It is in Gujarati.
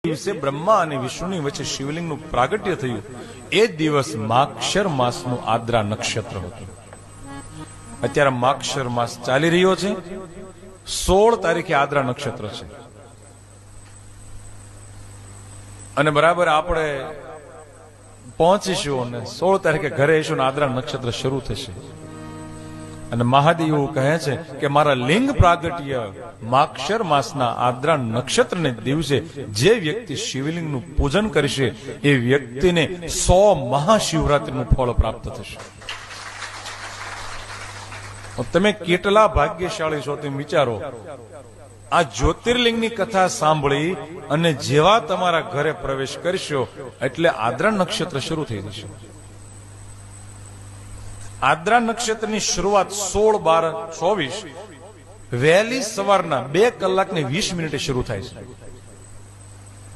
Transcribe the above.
દિવસે બ્રહ્મા અને વિષ્ણુની વચ્ચે શિવલિંગનું પ્રાગટ્ય થયું. એ દિવસ માક્ષર માસનું આદ્રા નક્ષત્ર હતું. અત્યારે માક્ષર માસ ચાલી રહ્યો છે. 16 તારીખે આદ્રા નક્ષત્ર છે અને બરાબર આપણે પહોંચીશું અને 16 તારીખે ઘરે આવીશું ને આદ્રા નક્ષત્ર શરૂ થશે. અને મહાદેવ એવું કહે છે કે મારા લિંગ પ્રાગટ્ય માક્ષર માસના આદ્રા નક્ષત્રને દિવસે જે વ્યક્તિ શિવલિંગનું પૂજન કરશે એ વ્યક્તિને 100 મહાશિવરાત્રીનું ફળ પ્રાપ્ત થશે. તમે કેટલા ભાગ્યશાળી છો તેમ વિચારો. આ જ્યોતિર્લિંગની કથા સાંભળી અને જેવા તમારા ઘરે પ્રવેશ કરશો એટલે આદ્રા નક્ષત્ર શરૂ થઈ જશે. આદ્રા નક્ષત્રની શરૂઆત 16, 12, 24 વહેલી સવારના 2 કલાક ને 20 મિનિટે શરૂ થાય છે.